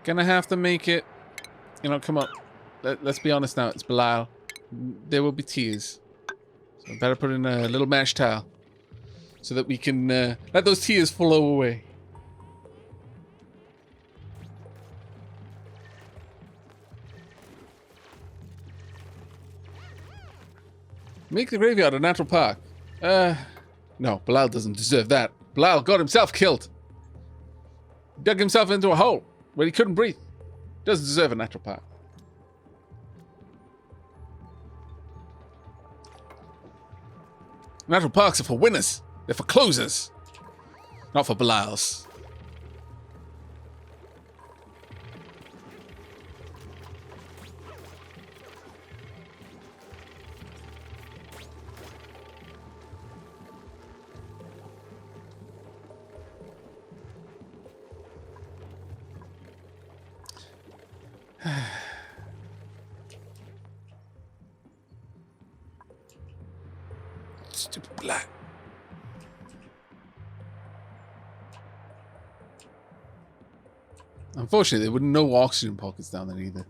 Gonna have to make it. You know, come on. Let's be honest now. It's Bilal. There will be tears. So I better put in a little mesh towel so that we can let those tears flow away. Make the graveyard a natural park. No, Bilal doesn't deserve that. Bilal got himself killed. Dug himself into a hole where he couldn't breathe. Doesn't deserve a natural park. Natural parks are for winners. They're for closers. Not for Bilals. Stupid black. Unfortunately, there were no oxygen pockets down there either.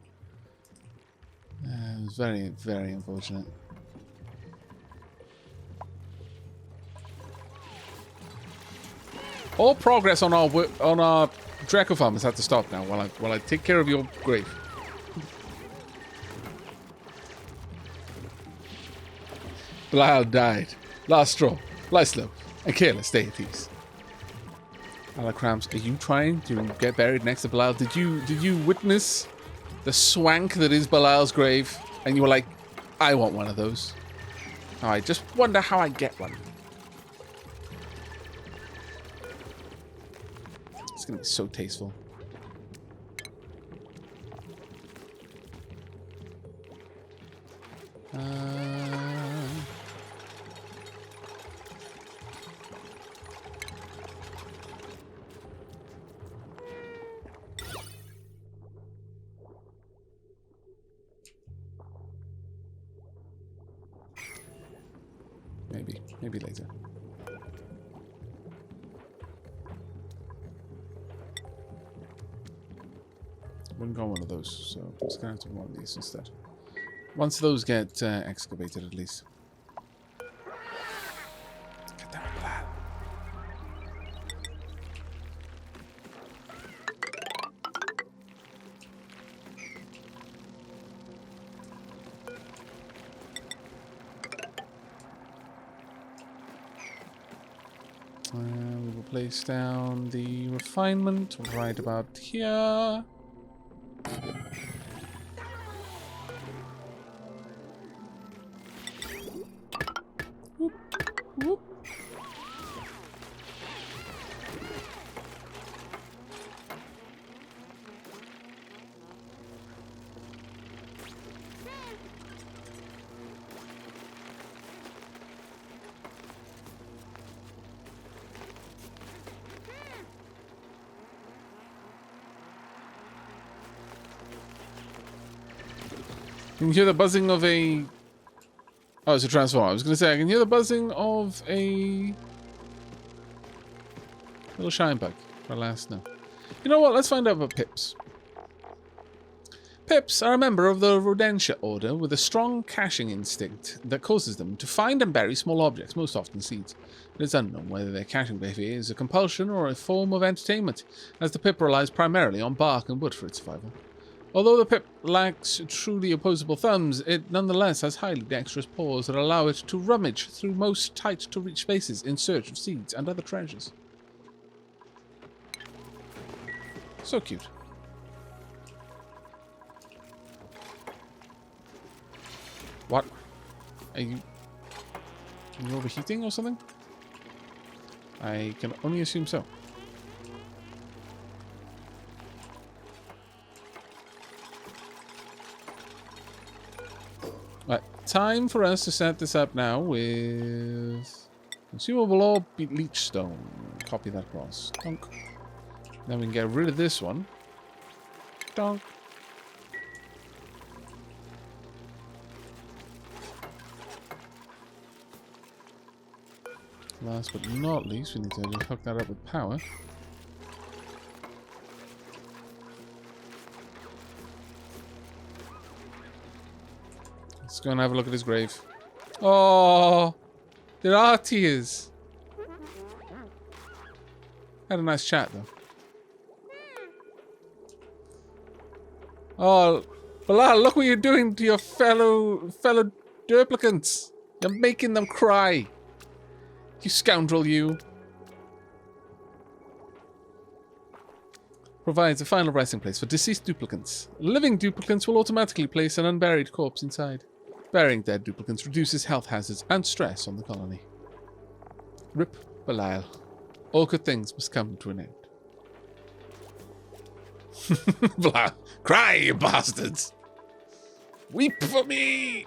It was very, very unfortunate. All progress on our Draco farm has had to stop now while I take care of your grave. Bilal died. Last straw. Lie slow. And careless deities. Alacrams, are you trying to get buried next to Bilal? Did you witness the swank that is Bilal's grave? And you were like, I want one of those. Oh, I just wonder how I get one. It's gonna be so tasteful. Maybe later. Wouldn't go on one of those, so I'm just gonna have to do one of these instead. Once those get excavated, at least. Get that plan. We will place down the refinement right about here. Whoop, whoop. You can hear the buzzing of a... Oh, it's a transformer. I was going to say, I can hear the buzzing of a... little shine bug. Alas, no. You know what? Let's find out about pips. Pips are a member of the Rodentia order with a strong caching instinct that causes them to find and bury small objects, most often seeds. It is unknown whether their caching behavior is a compulsion or a form of entertainment, as the pip relies primarily on bark and wood for its survival. Although the pip lacks truly opposable thumbs, it nonetheless has highly dexterous paws that allow it to rummage through most tight-to-reach spaces in search of seeds and other treasures. So cute. What? Are you overheating or something? I can only assume so. Right, time for us to set this up now with consumable ore, leech stone. Copy that across. Donk. Then we can get rid of this one. Donk. Last but not least, we need to just hook that up with power. Let's go and have a look at his grave. Oh, there are tears. Had a nice chat though. Oh, Bilal, look what you're doing to your fellow duplicants. You're making them cry. You scoundrel, you. Provides a final resting place for deceased duplicants. Living duplicants will automatically place an unburied corpse inside. Burying dead duplicants reduces health hazards and stress on the colony. Rip Bilal. All good things must come to an end. Bilal, cry, you bastards! Weep for me!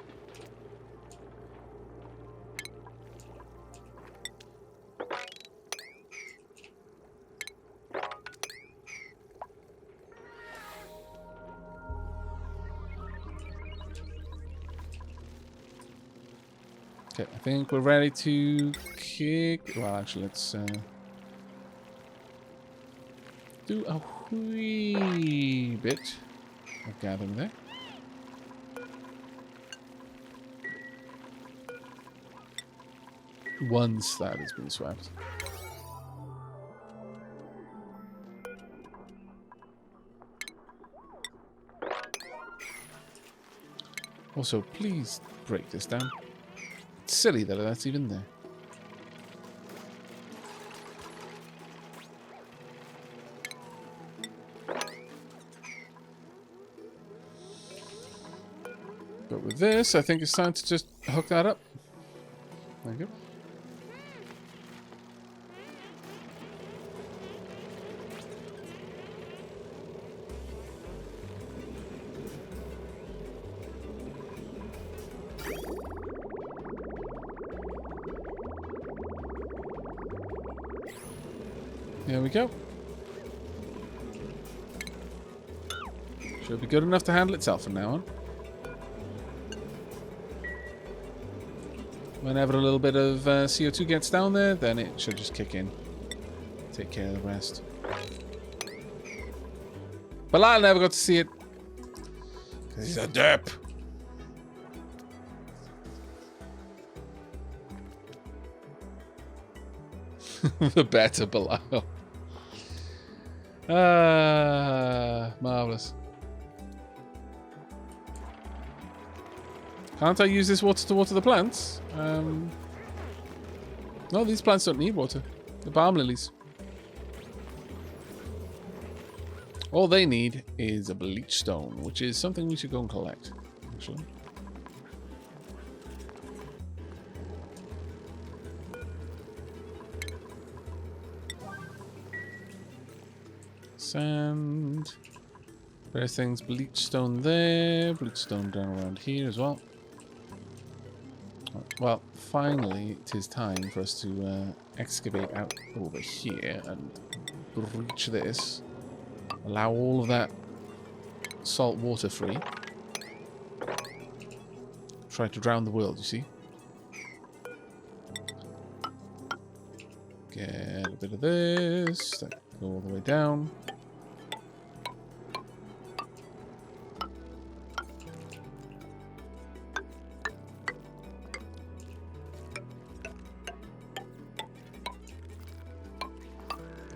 Okay, I think we're ready to kick... Well, actually, let's do a wee bit of gathering there. Once that has been swept. Also, please break this down. It's silly that that's even there. But with this, I think it's time to just hook that up. There you go. There we go. Should be good enough to handle itself from now on. Whenever a little bit of CO2 gets down there, then it should just kick in. Take care of the rest. Bilal never got to see it. Because he's a derp. The better Bilal. Marvellous. Can't I use this water to water the plants? No, these plants don't need water. The balm lilies. All they need is a bleach stone, which is something we should go and collect, actually. Sand. Various things. Bleach stone there. Bleach stone down around here as well. Well, finally, it is time for us to excavate out over here and breach this. Allow all of that salt water free. Try to drown the world, you see. Get a bit of this. Go all the way down.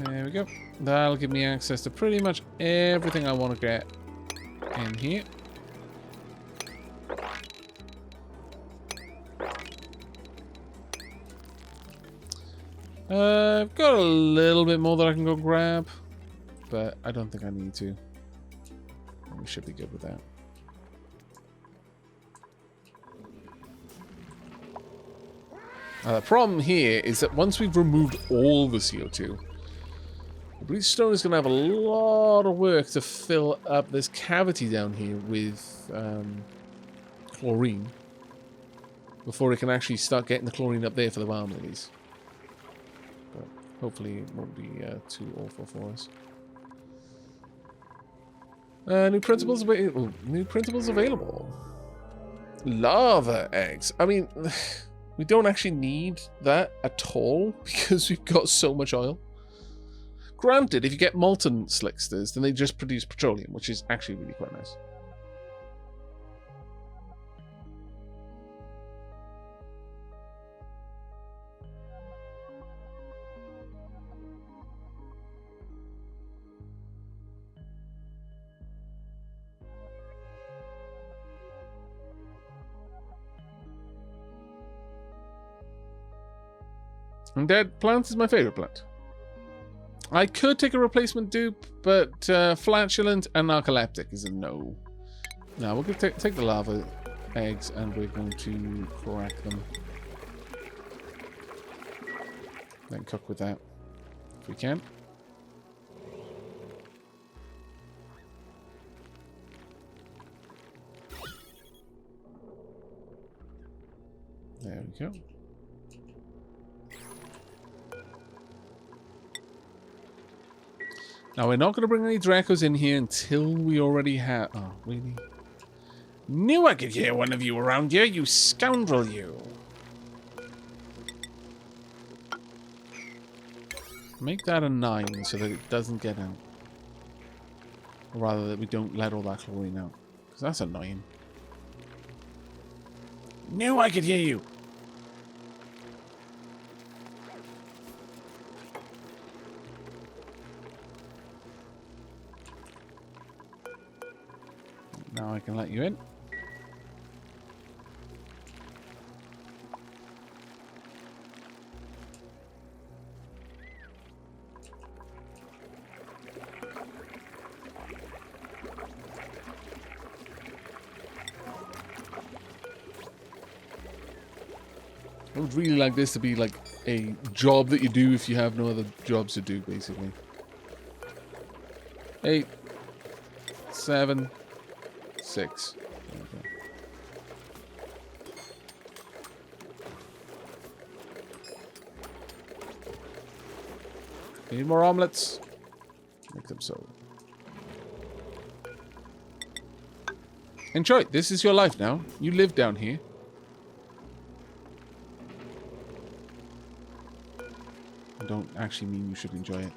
There we go. That'll give me access to pretty much everything I want to get in here. I've got a little bit more that I can go grab, but I don't think I need to. We should be good with that. The problem here is that once we've removed all the CO2, the bleach stone is going to have a lot of work to fill up this cavity down here with chlorine before it can actually start getting the chlorine up there for the balm lilies. But hopefully it won't be too awful for us. New principles available. Lava eggs. I mean, we don't actually need that at all because we've got so much oil. Granted, if you get molten slicksters, then they just produce petroleum, which is actually really quite nice. Undead plants is my favorite plant. I could take a replacement dupe, but flatulent and narcoleptic is a no. Now we're going to take the lava eggs and we're going to crack them. Then cook with that if we can. There we go. Now, we're not going to bring any Dracos in here until we already have... Oh, really? Knew I could hear one of you around here, you scoundrel, you. Make that a 9 so that it doesn't get out. Or rather, that we don't let all that chlorine out. Because that's annoying. Knew I could hear you. Now I can let you in. I would really like this to be like a job that you do if you have no other jobs to do, basically. 8, 7, 6. Okay. Need more omelets? Make them so. Enjoy. This is your life now. You live down here. I don't actually mean you should enjoy it.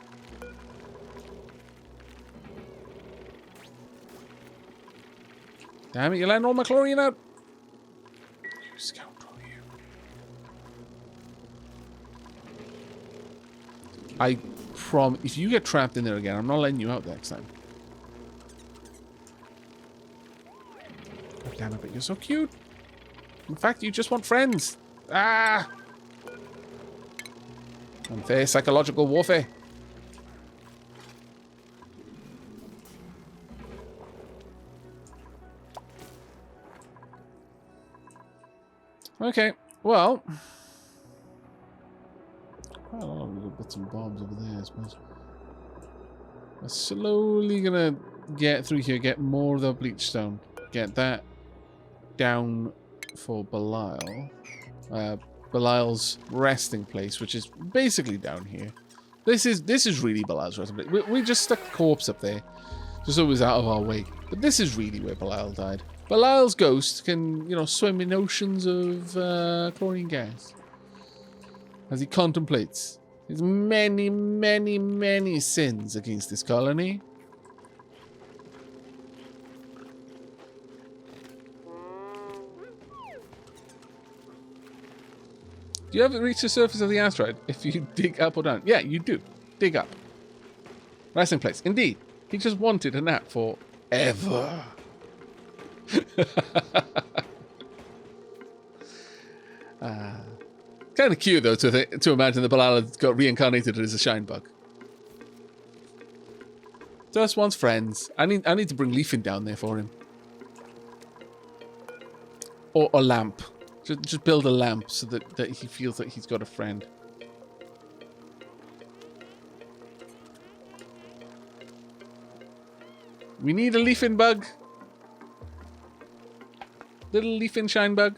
Damn it, you're letting all my chlorine out. You scoundrel, you. If you get trapped in there again, I'm not letting you out next time. God damn it, but you're so cute. In fact, you just want friends. Ah! Unfair psychological warfare. Okay, well, quite a lot of little bits and bobs over there, I suppose. We're slowly gonna get through here, get more of the bleach stone, get that down for Bilal. Bilal's resting place, which is basically down here. This is really Bilal's resting place. We just stuck the corpse up there, just so it was out of our way. But this is really where Bilal died. Bilal's ghost can, you know, swim in oceans of chlorine gas as he contemplates his many, many, many sins against this colony. Do you ever reach the surface of the asteroid if you dig up or down? Yeah, you do. Dig up. Resting place. Indeed. He just wanted a nap forever. Kind of cute though to imagine that Bilal has got reincarnated as a shine bug. Just wants friends. I need to bring Leafin down there for him, or a lamp. Just build a lamp so that he feels that he's got a friend. We need a Leafin bug. Little Leafin shine bug.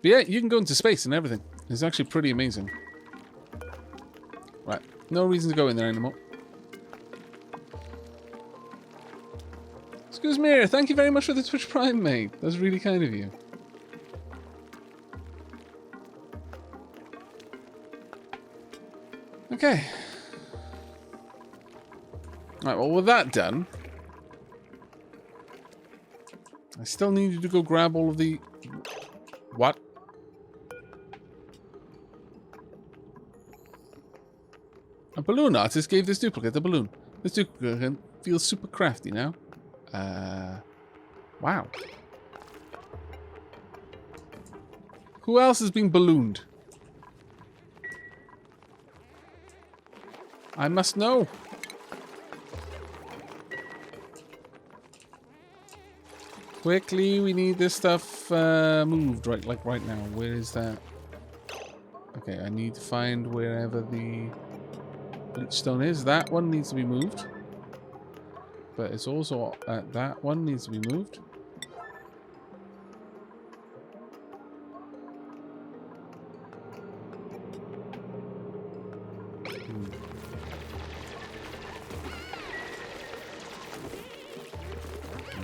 But yeah, you can go into space and everything. It's actually pretty amazing. Right, no reason to go in there anymore. Excuse me, thank you very much for the Twitch Prime, mate. That's really kind of you. Okay. Right, well, with that done, I still need you to go grab all of the... What? A balloon artist gave this duplicate a balloon. This duplicate feels super crafty now. Wow. Who else has been ballooned? I must know. Quickly, we need this stuff moved right now. Where is that? Okay, I need to find wherever the bleach stone is. That one needs to be moved. But it's also that one needs to be moved.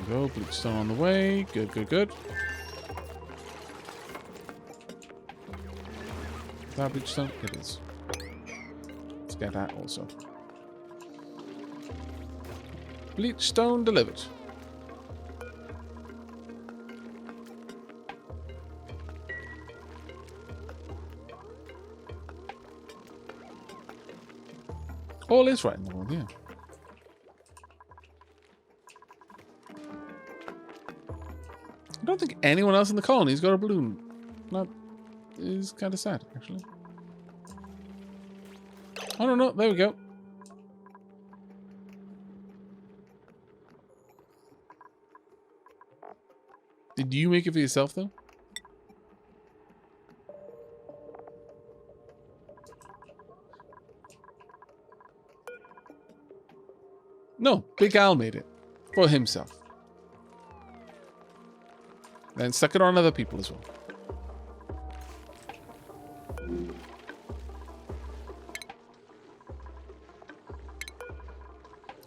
Go, bleach stone on the way. Good, good, good. Is that bleach stone? It is. Let's get that also. Bleach stone delivered. All is right in the world, yeah. I don't think anyone else in the colony's got a balloon. That is kind of sad, actually. Oh, no, there we go. Did you make it for yourself, though? No, Big Al made it. For himself. Then stuck it on other people as well.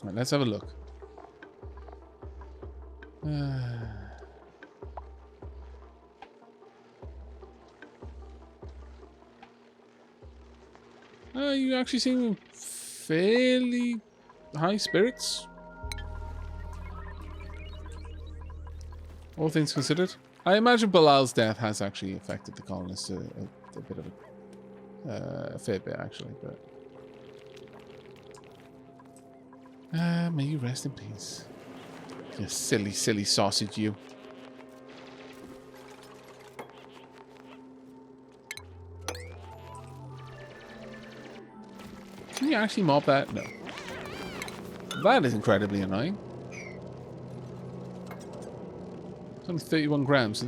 Right, let's have a look. You actually seem fairly high spirits. All things considered. I imagine Bilal's death has actually affected the colonists a bit of a fair bit, actually. But may you rest in peace. You silly, silly sausage, you. Can you actually mop that? No. That is incredibly annoying. It's only 31 grams, so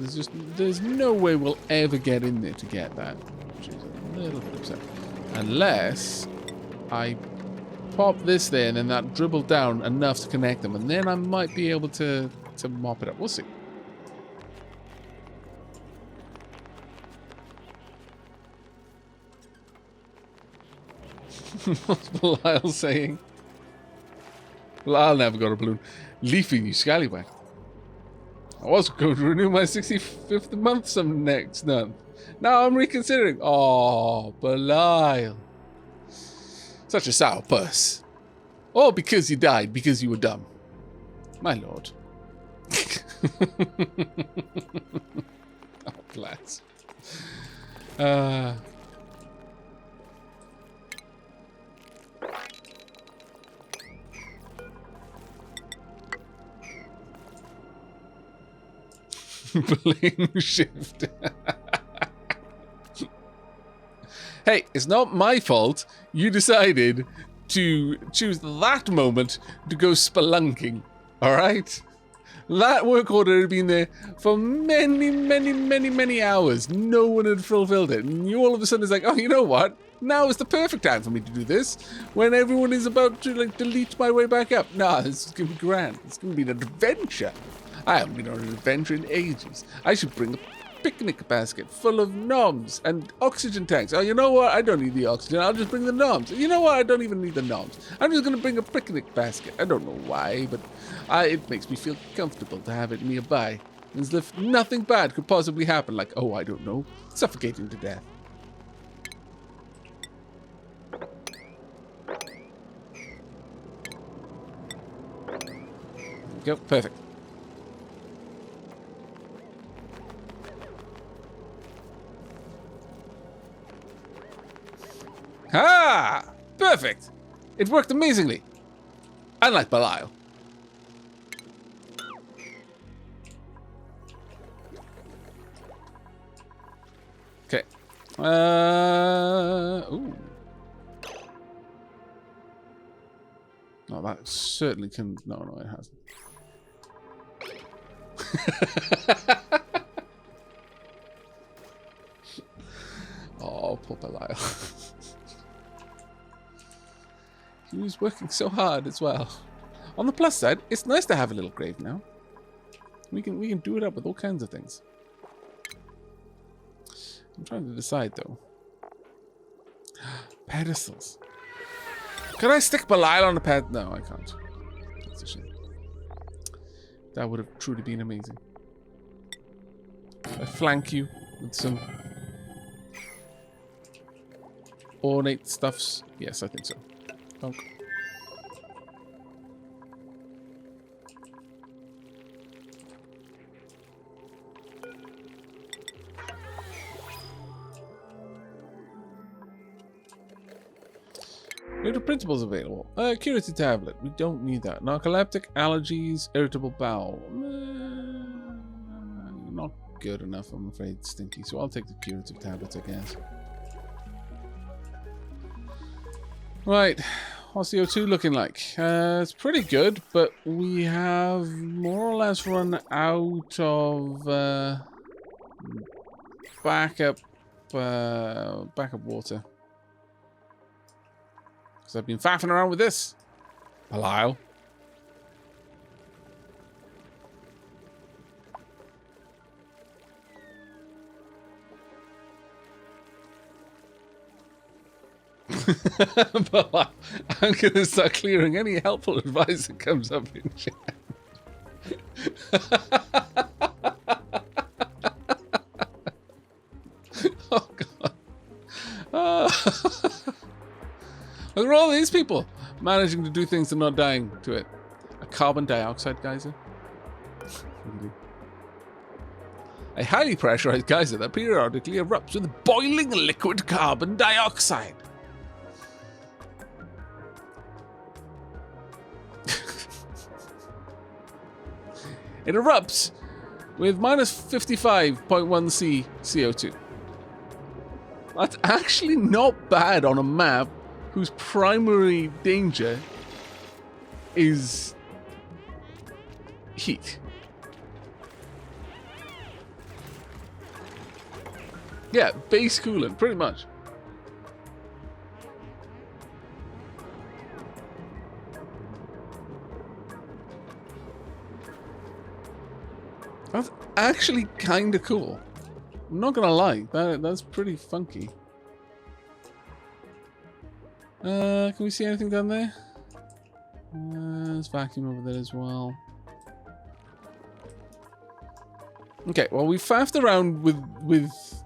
there's no way we'll ever get in there to get that. Which is a little bit upsetting. Unless I pop this there and then that dribble down enough to connect them, and then I might be able to mop it up. We'll see. What's Bilal saying? Bilal never got a balloon. Leafing, you scallywag. I was going to renew my 65th month some next month. Now I'm reconsidering. Oh, Bilal. Such a sour puss. Oh, because you died, because you were dumb. My lord. Oh, bless. Bling shift. Hey, it's not my fault you decided to choose that moment to go spelunking, alright? That work order had been there for many hours. No one had fulfilled it. And you all of a sudden is like, oh, you know what? Now is the perfect time for me to do this. When everyone is about to, like, delete my way back up. Nah, this is going to be grand. It's going to be an adventure. I haven't been on an adventure in ages. I should bring a picnic basket full of noms and oxygen tanks. Oh, you know what? I don't need the oxygen. I'll just bring the noms. You know what? I don't even need the noms. I'm just going to bring a picnic basket. I don't know why, but it makes me feel comfortable to have it nearby. As if nothing bad could possibly happen. Like, oh, I don't know, suffocating to death. There we go. Perfect. Ah! Perfect! It worked amazingly. Unlike Bilal. Okay. Ooh. No, that certainly can... No, it hasn't. Oh, poor Bilal. He was working so hard as well. On the plus side, it's nice to have a little grave now. We can do it up with all kinds of things. I'm trying to decide though. Pedestals. Could I stick Bilal on a ped? No, I can't. That's a shame. That would have truly been amazing. I flank you with some ornate stuffs. Yes, I think so. Donk. New principles available. Curative tablet. We don't need that. Narcoleptic, allergies, irritable bowel. Not good enough, I'm afraid, Stinky. So I'll take the curative tablets, I guess. Right. What's the O2 looking like? It's pretty good, but we have more or less run out of backup water. Because I've been faffing around with this. Bilal. Bilal. I'm going to start clearing any helpful advice that comes up in chat. Oh, God. Look at all these people managing to do things and not dying to it. A carbon dioxide geyser. A highly pressurized geyser that periodically erupts with boiling liquid carbon dioxide. It erupts with minus 55.1 C CO2. That's actually not bad on a map whose primary danger is heat. Yeah, base coolant, pretty much. That's actually kind of cool. I'm not gonna lie, that's pretty funky. Can we see anything down there? There's vacuum over there as well. Okay, well we faffed around with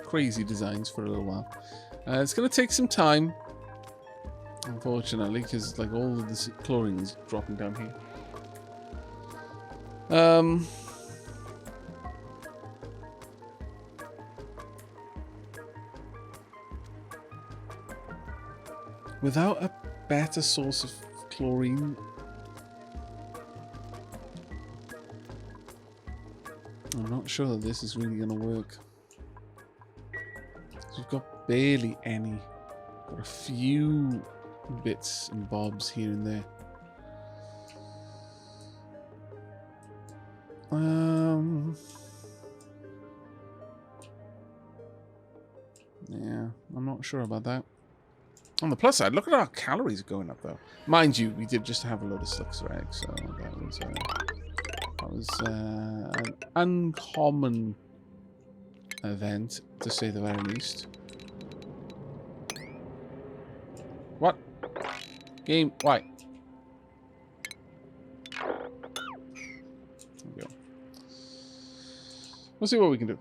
crazy designs for a little while. It's gonna take some time, unfortunately, because like all of this chlorine is dropping down here. Without a better source of chlorine, I'm not sure that this is really going to work. We've got barely any. Got a few bits and bobs here and there. Yeah, I'm not sure about that. On the plus side, look at our calories going up, though. Mind you, we did just have a load of Slickster eggs, so that was an uncommon event, to say the very least. What? Game, why? There we go. We'll see what we can do.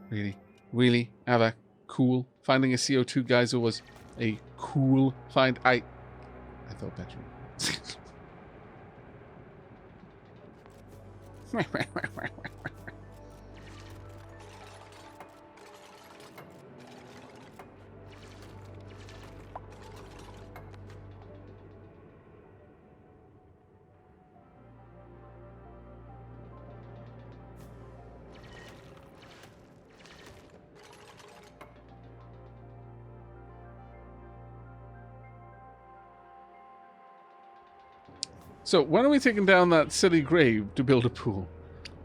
Really? Really? Aavak? Cool. Finding a CO2 geyser was a cool find. I thought better. So, when are we taking down that silly grave to build a pool?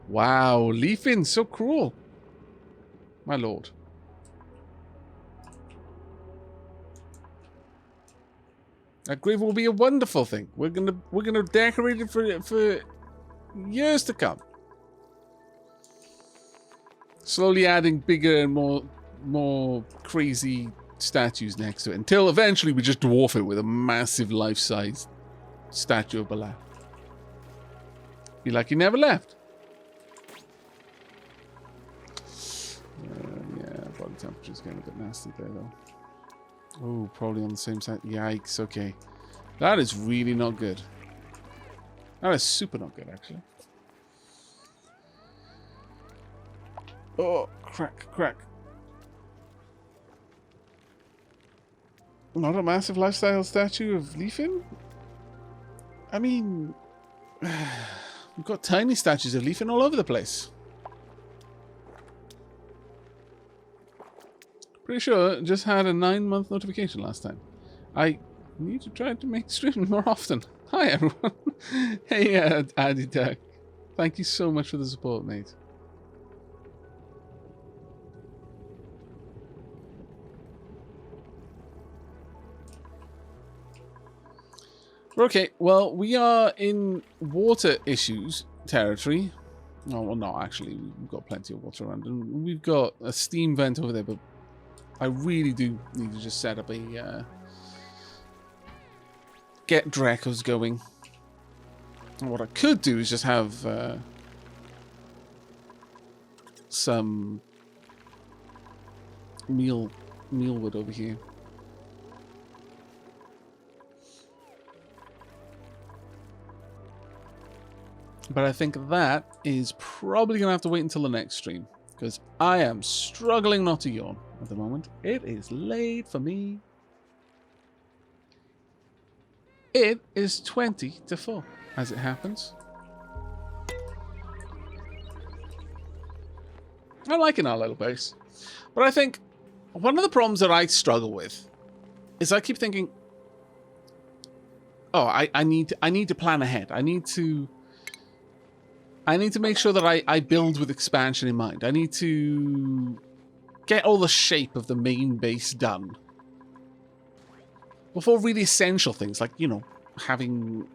Wow, leafing, so cruel. My lord. That grave will be a wonderful thing. We're gonna decorate it for years to come. Slowly adding bigger and more crazy statues next to it until eventually we just dwarf it with a massive life-size statue of Bilal. Be like he never left. Yeah, body temperature's getting a bit nasty there though. Oh, probably on the same side. Yikes, okay. That is really not good. That is super not good, actually. Oh, crack, crack. Not a massive lifestyle statue of Leafin? I mean, we've got tiny statues of Leafin all over the place. Pretty sure it just had a 9-month notification last time. I need to try to make streams more often. Hi, everyone. Hey, Addy Duck. Thank you so much for the support, mate. Okay, well, we are in water issues territory. Oh, well, no, actually, we've got plenty of water around. And we've got a steam vent over there, but I really do need to just set up a... get Dracos going. And what I could do is just have some mealwood over here. But I think that is probably going to have to wait until the next stream. Because I am struggling not to yawn at the moment. It is late for me. It is 20 to 4, as it happens. I like our little base. But I think one of the problems that I struggle with is I keep thinking, oh, I need to plan ahead. I need to make sure that I build with expansion in mind. I need to get all the shape of the main base done before really essential things like, you know, having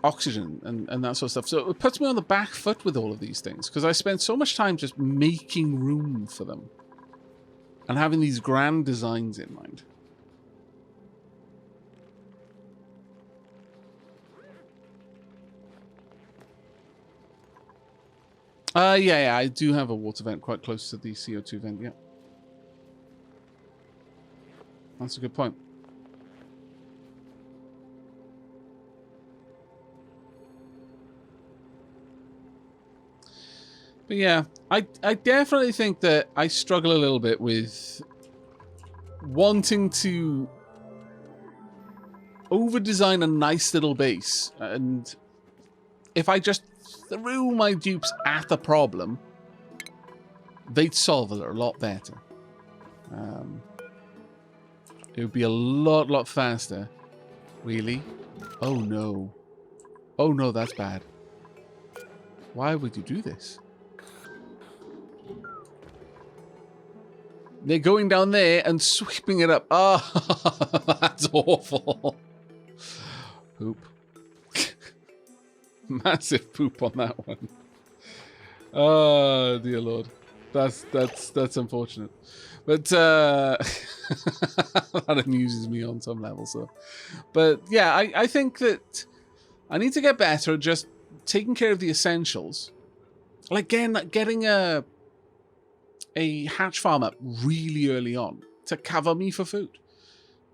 oxygen and that sort of stuff. So it puts me on the back foot with all of these things because I spend so much time just making room for them and having these grand designs in mind. Yeah, I do have a water vent quite close to the CO2 vent, yeah. That's a good point. But yeah, I definitely think that I struggle a little bit with wanting to over-design a nice little base. And if I just threw my dupes at the problem, they'd solve it a lot better. It would be a lot faster. Really? Oh no. Oh no, that's bad. Why would you do this? They're going down there and sweeping it up. Oh, that's awful. Poop. Massive poop on that one. Oh, dear Lord. That's unfortunate. But that amuses me on some level. So, but yeah, I think that I need to get better at just taking care of the essentials. Like getting a hatch farm up really early on to cover me for food.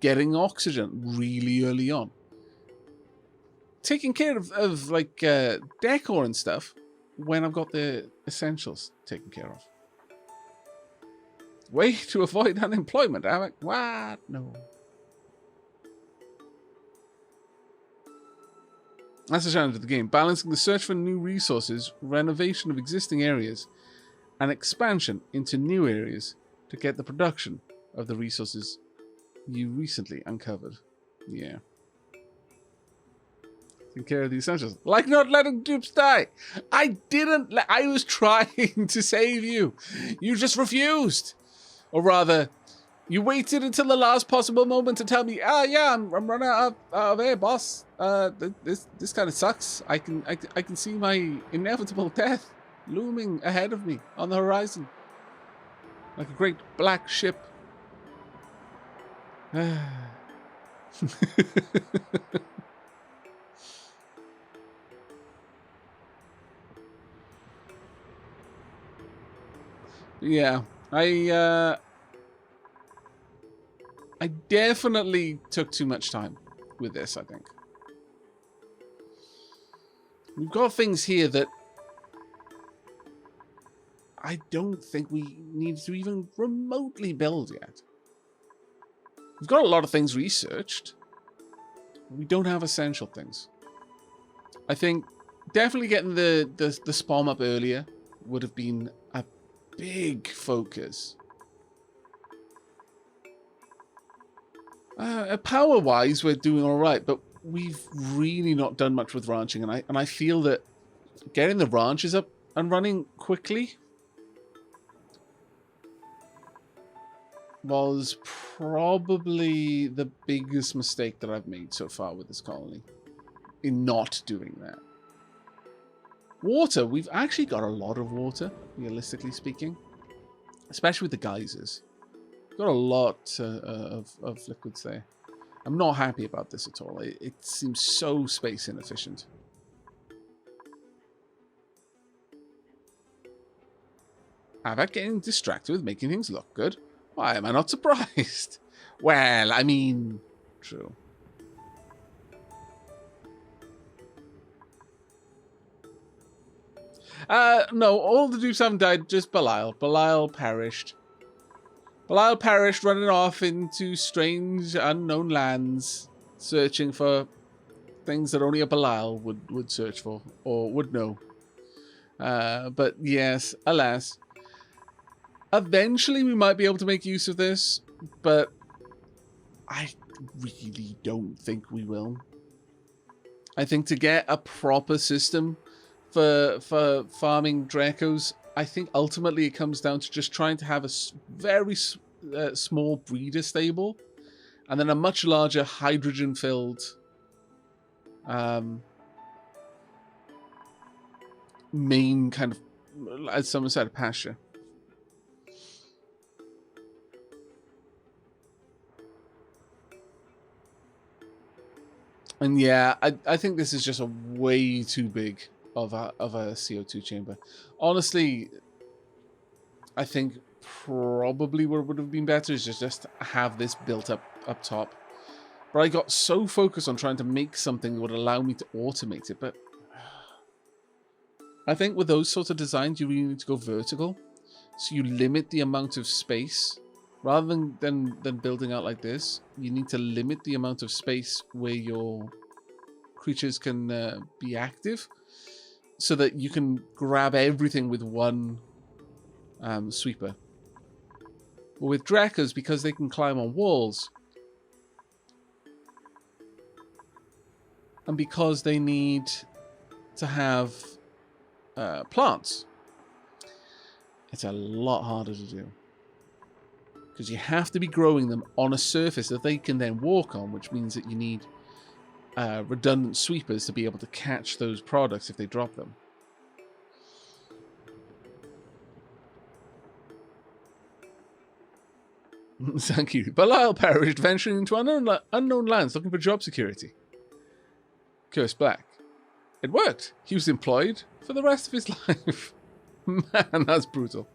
Getting oxygen really early on. Taking care of like decor and stuff when I've got the essentials taken care of. Way to avoid unemployment, Aavak. What? No. That's the challenge of the game. Balancing the search for new resources, renovation of existing areas, and expansion into new areas to get the production of the resources you recently uncovered. Yeah. Take care of the essentials. Like not letting dupes die. I didn't. I was trying to save you. You just refused. Or rather, you waited until the last possible moment to tell me, yeah, I'm running out of air, boss. This kind of sucks. I can see my inevitable death looming ahead of me on the horizon. Like a great black ship. Yeah, I definitely took too much time with this, I think. We've got things here that I don't think we need to even remotely build yet. We've got a lot of things researched. We don't have essential things. I think definitely getting the spawn up earlier would have been a big focus. Power-wise, we're doing all right, but we've really not done much with ranching, and I feel that getting the ranches up and running quickly was probably the biggest mistake that I've made so far with this colony, in not doing that. Water, we've actually got a lot of water, realistically speaking, especially with the geysers. Got a lot of liquids there. I'm not happy about this at all. It seems so space inefficient. Aavak getting distracted with making things look good. Why am I not surprised? Well, I mean, true. No, all the dupes haven't died, just Bilal. Bilal perished. Bilal perished running off into strange, unknown lands, searching for things that only a Bilal would search for, or would know. But yes, alas. Eventually we might be able to make use of this, but I really don't think we will. I think to get a proper system for farming Dracos, I think ultimately it comes down to just trying to have a very small breeder stable, and then a much larger hydrogen-filled main kind of, as someone said, pasture. And yeah, I think this is just a way too big of a CO2 chamber. Honestly, I think probably what would have been better is just have this built up top. But I got so focused on trying to make something that would allow me to automate it. But I think with those sorts of designs, you really need to go vertical. So you limit the amount of space. Rather than building out like this, you need to limit the amount of space where your creatures can be active, so that you can grab everything with one sweeper. But with Dracos, because they can climb on walls, and because they need to have plants, it's a lot harder to do. Because you have to be growing them on a surface that they can then walk on, which means that you need redundant sweepers to be able to catch those products if they drop them. Thank you. Bilal perished venturing into unknown lands looking for job security. Curse Black. It worked. He was employed for the rest of his life. Man, that's brutal.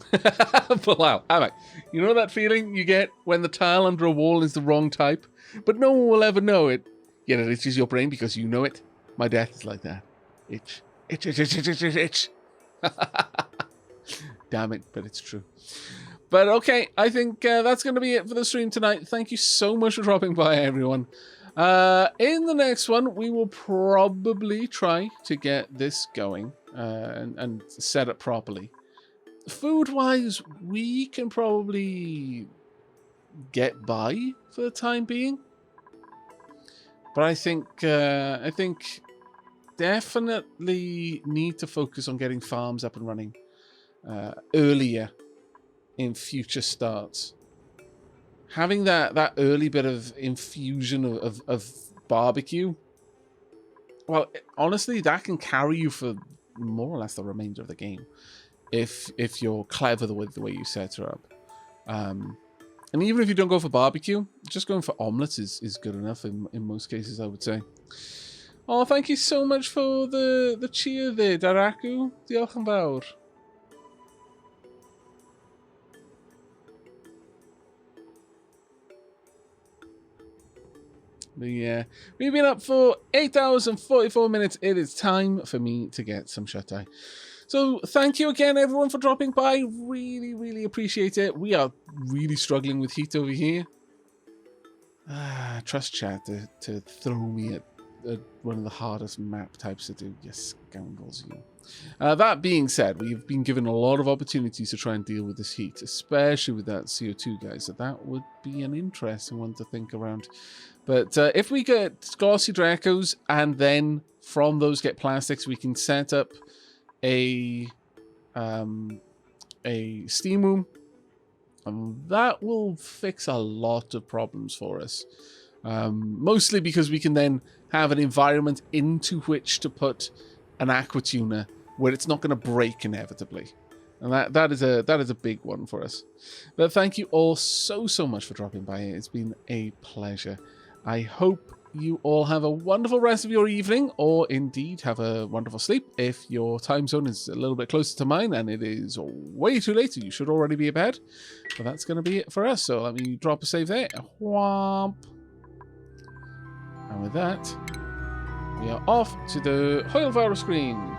Bilal, Aavak, you know that feeling you get when the tile under a wall is the wrong type, but no one will ever know it, yet it itches your brain because you know it? My death is like that. Itch. Itch, itch, itch, itch, itch, itch. Damn it, but it's true. But okay, I think that's going to be it for the stream tonight. Thank you so much for dropping by, everyone. In the next one, we will probably try to get this going and set it properly. Food-wise, we can probably get by for the time being. But I think definitely need to focus on getting farms up and running earlier in future starts. Having that early bit of infusion of barbecue, well, honestly, that can carry you for more or less the remainder of the game if you're clever with the way you set her up. And even if you don't go for barbecue, just going for omelets is good enough in most cases, I would say. Oh, thank you so much for the cheer there, Draco. Diolch yn fawr. But yeah, we've been up for 8 hours and 44 minutes. It is time for me to get some shut-eye. So thank you again, everyone, for dropping by. Really, really appreciate it. We are really struggling with heat over here. Trust chat to throw me at one of the hardest map types to do. You scoundrels, you. That being said, we've been given a lot of opportunities to try and deal with this heat, especially with that CO2, guys. So that would be an interesting one to think around. But if we get glossy Dracos and then from those get plastics, we can set up a steam room, and that will fix a lot of problems for us. Mostly because we can then have an environment into which to put an aqua tuner where it's not going to break inevitably. And that is a big one for us. But thank you all so much for dropping by. It's been a pleasure. I hope you all have a wonderful rest of your evening, or indeed have a wonderful sleep. If your time zone is a little bit closer to mine and it is way too late, you should already be in bed. But that's going to be it for us. So let me drop a save there. Whomp. And with that, we are off to the Hoyle screen.